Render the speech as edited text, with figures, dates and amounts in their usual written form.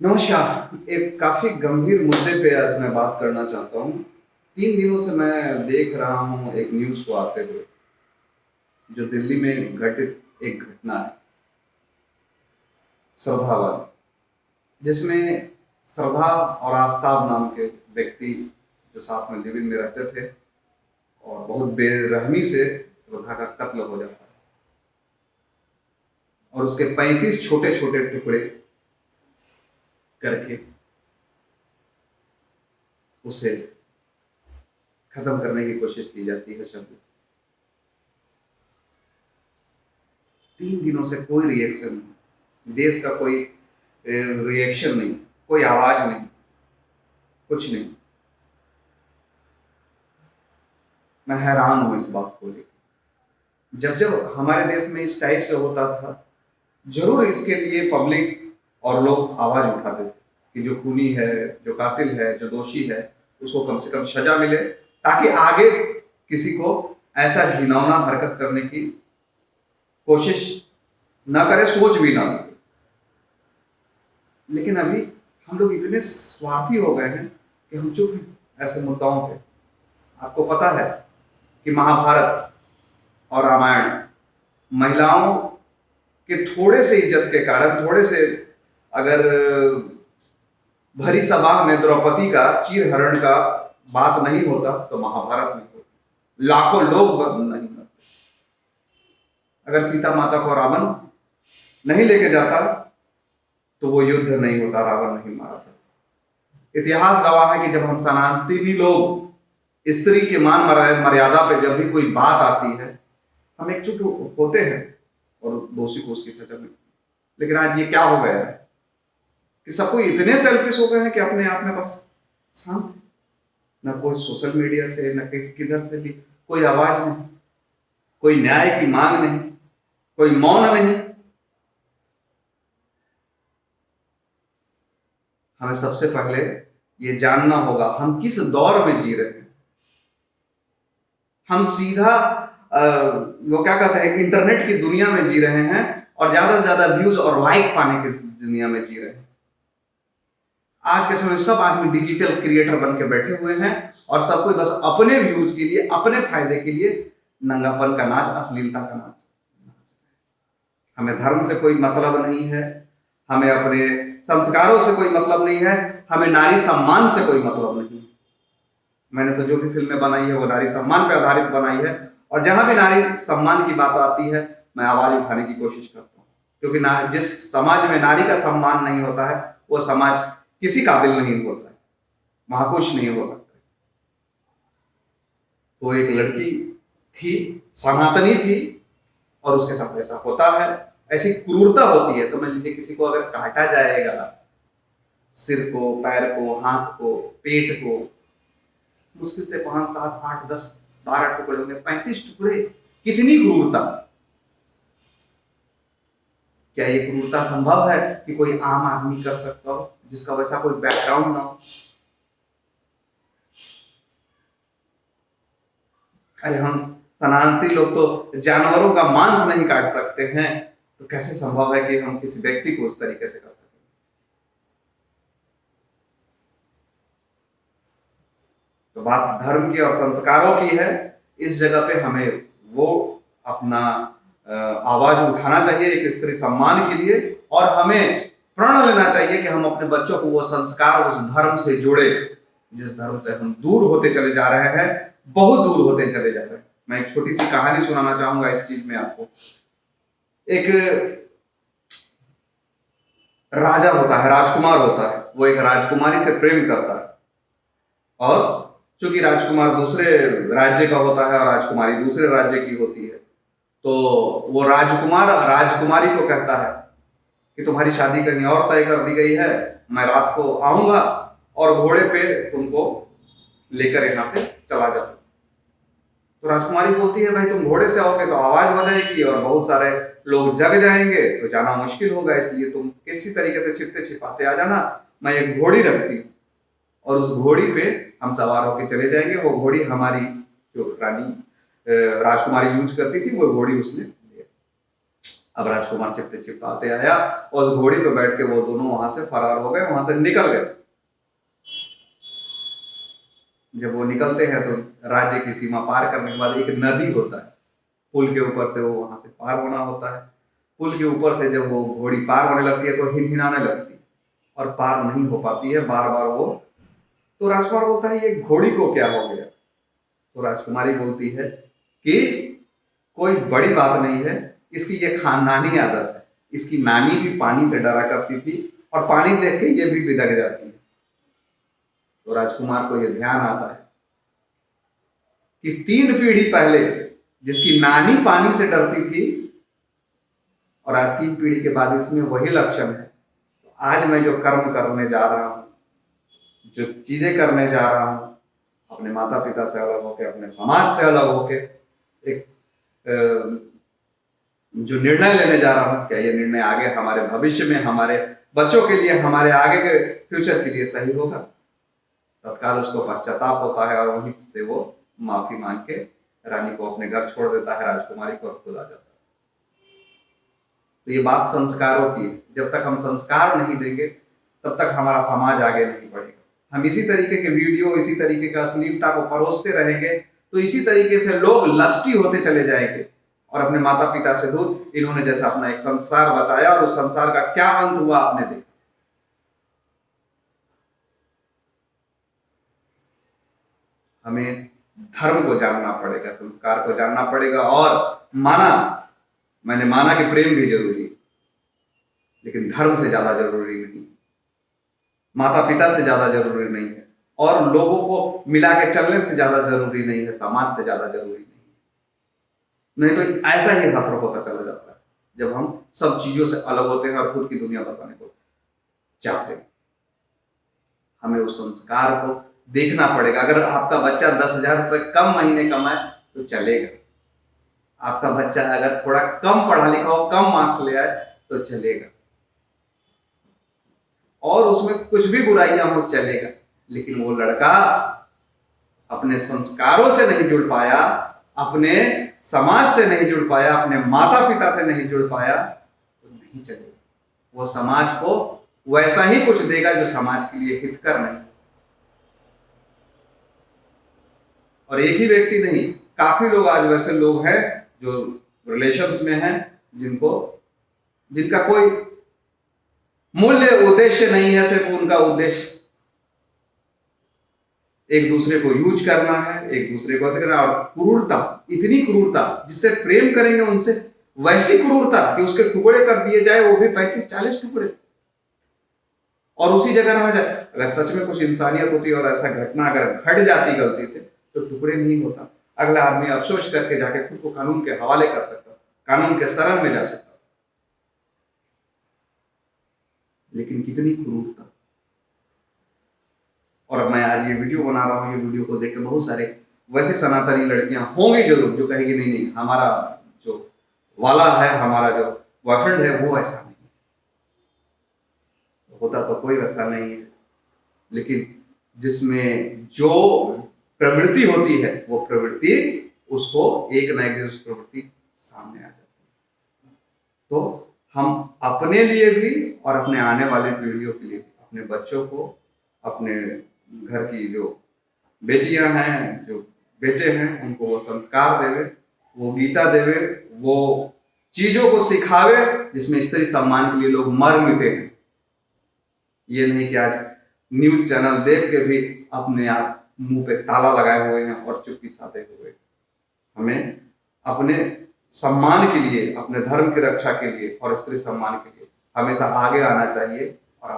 नमस्कार। एक काफ़ी गंभीर मुद्दे पे आज मैं बात करना चाहता हूँ। 3 दिनों से मैं देख रहा हूँ एक न्यूज़ को आते हुए, जो दिल्ली में घटित एक घटना है, श्रद्धा वाली, जिसमें श्रद्धा और आफ़ताब नाम के व्यक्ति जो साथ में लिव इन में रहते थे और बहुत बेरहमी से श्रद्धा का कत्ल हो जाता है और उसके 35 छोटे-छोटे टुकड़े करके उसे खत्म करने की कोशिश की जाती है शब्द। 3 दिनों से कोई रिएक्शन नहीं, देश का कोई रिएक्शन नहीं, कोई आवाज़ नहीं, कुछ नहीं। मैं हैरान हूँ इस बात को लेकर। जब हमारे देश में इस टाइप से होता था, ज़रूर इसके लिए पब्लिक और लोग आवाज़ उठाते थे कि जो खूनी है, जो कातिल है, जो दोषी है, उसको कम से कम सज़ा मिले, ताकि आगे किसी को ऐसा घिनौना हरकत करने की कोशिश ना करे, सोच भी ना सके। लेकिन अभी हम लोग इतने स्वार्थी हो गए हैं कि हम चुप हैं ऐसे मुद्दाओं पे। आपको पता है कि महाभारत और रामायण महिलाओं के थोड़े से इज्जत के कारण, थोड़े से अगर भरी सभा में द्रौपदी का चीरहरण का बात नहीं होता तो महाभारत नहीं होता, लाखों लोग नहीं मरते। अगर सीता माता को रावण नहीं लेके जाता तो वो युद्ध नहीं होता, रावण नहीं मारा जाता। इतिहास गवाह है कि जब हम सनातनी लोग स्त्री के मान मर्यादा पे जब भी कोई बात आती है, हम एकजुट होते हैं और दोषी को उसकी सजा मिलती है। लेकिन आज ये क्या हो गया है कि सब कोई इतने सेल्फिश हो गए हैं कि अपने आप में बस शांत है। ना कोई सोशल मीडिया से, ना किसी किधर से भी कोई आवाज नहीं, कोई न्याय की मांग नहीं, कोई मौन नहीं। हमें सबसे पहले ये जानना होगा हम किस दौर में जी रहे हैं। हम सीधा वो क्या कहते हैं, इंटरनेट की दुनिया में जी रहे हैं और ज्यादा से ज्यादा व्यूज और लाइक पाने की दुनिया में जी रहे हैं। आज के समय सब आदमी डिजिटल क्रिएटर बन के बैठे हुए हैं और सब कोई बस अपने व्यूज के लिए, अपने फायदे के लिए नंगापन का नाच, अश्लीलता का नाच। हमें धर्म से कोई मतलब नहीं है, हमें अपने संस्कारों से कोई मतलब नहीं है, हमें नारी सम्मान से कोई मतलब नहीं है। मैंने तो जो भी फिल्में बनाई है वो नारी सम्मान पर आधारित बनाई है और जहां भी नारी सम्मान की बात आती है मैं आवाज उठाने की कोशिश करता हूँ, क्योंकि जिस समाज में नारी का सम्मान नहीं होता है वो समाज किसी काबिल नहीं होता है, वहां कुछ नहीं हो सकता। तो एक लड़की थी, सनातनी थी और उसके साथ ऐसा होता है, ऐसी क्रूरता होती है। समझ लीजिए किसी को अगर काटा जाएगा, सिर को, पैर को, हाथ को, पेट को, मुश्किल से 5, 7, 8, 10, 12 टुकड़े होंगे, 35 टुकड़े। कितनी क्रूरता! क्या ये क्रूरता संभव है कि कोई आम आदमी कर सकता हो जिसका वैसा कोई बैकग्राउंड ना हो? अरे हम सनातनी लोग तो जानवरों का मांस नहीं काट सकते हैं, तो कैसे संभव है कि हम किसी व्यक्ति को उस तरीके से कर सकें? तो बात धर्म की और संस्कारों की है। इस जगह पे हमें वो अपना आवाज उठाना चाहिए एक स्त्री सम्मान के लिए, और हमें प्रण लेना चाहिए कि हम अपने बच्चों को वो संस्कार, उस धर्म से जुड़े जिस धर्म से हम दूर होते चले जा रहे हैं, बहुत दूर होते चले जा रहे हैं। मैं एक छोटी सी कहानी सुनाना चाहूंगा इस चीज में आपको। एक राजा होता है, राजकुमार होता है, वो एक राजकुमारी से प्रेम करता है और चूंकि राजकुमार दूसरे राज्य का होता है और राजकुमारी दूसरे राज्य की होती है, तो वो राजकुमार राजकुमारी को कहता है कि तुम्हारी शादी कहीं और तय कर दी गई है, मैं रात को आऊंगा और घोड़े पे तुमको लेकर यहां से चला जाओ। तो राजकुमारी बोलती है भाई तुम घोड़े से आओगे तो आवाज हो जाएगी और बहुत सारे लोग जग जाएंगे, तो जाना मुश्किल होगा, इसलिए तुम किसी तरीके से छिपते छिपाते आ जाना, मैं एक घोड़ी रखती हूँ और उस घोड़ी पे हम सवार होकर चले जाएंगे। वो घोड़ी हमारी जो रानी राजकुमारी यूज करती थी, वो घोड़ी उसने लिया। अब राजकुमार चिपते चिपकाते आया और उस घोड़ी पे बैठ के वो दोनों वहां से फरार हो गए, वहां से निकल गए। जब वो निकलते हैं तो राज्य की सीमा पार करने के बाद एक नदी होता है, पुल के ऊपर से वो वहां से पार होना होता है। पुल के ऊपर से जब वो घोड़ी पार होने लगती है तो हिनहिनाने लगती है और पार नहीं हो पाती है, बार बार वो। तो राजकुमार बोलता है ये घोड़ी को क्या हो गया? तो राजकुमारी बोलती है कि कोई बड़ी बात नहीं है, इसकी ये खानदानी आदत है, इसकी नानी भी पानी से डरा करती थी और पानी देख के ये भी बिदक जाती है। तो राजकुमार को ये ध्यान आता है कि 3 पीढ़ी पहले जिसकी नानी पानी से डरती थी और आज 3 पीढ़ी के बाद इसमें वही लक्षण है। तो आज मैं जो कर्म करने जा रहा हूं, जो चीजें करने जा रहा हूं, अपने माता पिता से अलग होके, अपने समाज से अलग होके एक जो निर्णय लेने जा रहा हूं, क्या ये निर्णय आगे हमारे भविष्य में, हमारे बच्चों के लिए, हमारे आगे के फ्यूचर के लिए सही होगा? तत्काल उसको पश्चाताप होता है और वहीं से वो माफी मांग के रानी को अपने घर छोड़ देता है, राजकुमारी को खुद आ जाता है। तो ये बात संस्कारों की है। जब तक हम संस्कार नहीं देंगे तब तक हमारा समाज आगे नहीं बढ़ेगा। हम इसी तरीके के वीडियो, इसी तरीके का अश्लीलता को परोसते रहेंगे तो इसी तरीके से लोग लस्टी होते चले जाएंगे और अपने माता पिता से दूर। इन्होंने जैसा अपना एक संसार बचाया और उस संसार का क्या अंत हुआ आपने देखा। हमें धर्म को जानना पड़ेगा, संस्कार को जानना पड़ेगा। और मैंने माना कि प्रेम भी जरूरी, लेकिन धर्म से ज्यादा जरूरी नहीं, माता पिता से ज्यादा जरूरी नहीं है, और लोगों को मिला के चलने से ज्यादा जरूरी नहीं है, समाज से ज्यादा जरूरी नहीं है। नहीं तो ऐसा ही हसर होता चला जाता है जब हम सब चीजों से अलग होते हैं और खुद की दुनिया बसाने को चाहते हैं। हमें उस संस्कार को देखना पड़ेगा। अगर आपका बच्चा 10,000 रुपए कम महीने कमाए तो चलेगा, आपका बच्चा अगर थोड़ा कम पढ़ा लिखा हो, कम मार्क्स ले आए तो चलेगा, और उसमें कुछ भी बुराइयां हो चलेगा। लेकिन वो लड़का अपने संस्कारों से नहीं जुड़ पाया, अपने समाज से नहीं जुड़ पाया, अपने माता पिता से नहीं जुड़ पाया तो नहीं चलेगा। वो समाज को वैसा ही कुछ देगा जो समाज के लिए हितकर नहीं। और एक ही व्यक्ति नहीं, काफी लोग आज वैसे लोग हैं जो रिलेशंस में हैं, जिनका कोई मूल्य उद्देश्य नहीं है, सिर्फ उनका उद्देश्य एक दूसरे को यूज करना है, एक दूसरे को करना। और क्रूरता, इतनी क्रूरता, जिससे प्रेम करेंगे उनसे वैसी क्रूरता कि उसके टुकड़े कर दिए जाए, वो भी 35-40 टुकड़े, और उसी जगह रह जाए। अगर सच में कुछ इंसानियत होती और ऐसा घटना अगर घट जाती गलती से तो टुकड़े नहीं होता, अगला आदमी अफसोस करके जाके खुद को कानून के हवाले कर सकता, कानून के शरण में जा सकता। लेकिन कितनी क्रूरता। और मैं आज ये वीडियो बना रहा हूँ, ये वीडियो को देख के बहुत सारे वैसे सनातनी लड़कियां होंगी जरूर जो कहेगी नहीं नहीं, हमारा जो वाला है, हमारा जो बॉयफ्रेंड है वो ऐसा नहीं होता, तो कोई वैसा नहीं है। लेकिन जिसमें जो प्रवृत्ति होती है वो प्रवृत्ति उसको एक न एक दिन उस प्रवृत्ति सामने आ जाती है। तो हम अपने लिए भी और अपने आने वाले पीढ़ियों के लिए, अपने बच्चों को, अपने घर की जो बेटियां हैं, जो बेटे हैं, उनको वो संस्कार देवे, वो गीता देवे, वो चीजों को सिखावे जिसमें स्त्री सम्मान के लिए लोग मर मिटे हैं। ये नहीं कि आज न्यूज चैनल देख के भी अपने आप मुंह पे ताला लगाए हुए हैं और चुप्पी साधे हुए। हमें अपने सम्मान के लिए, अपने धर्म की रक्षा के लिए और स्त्री सम्मान के लिए हमेशा आगे आना चाहिए और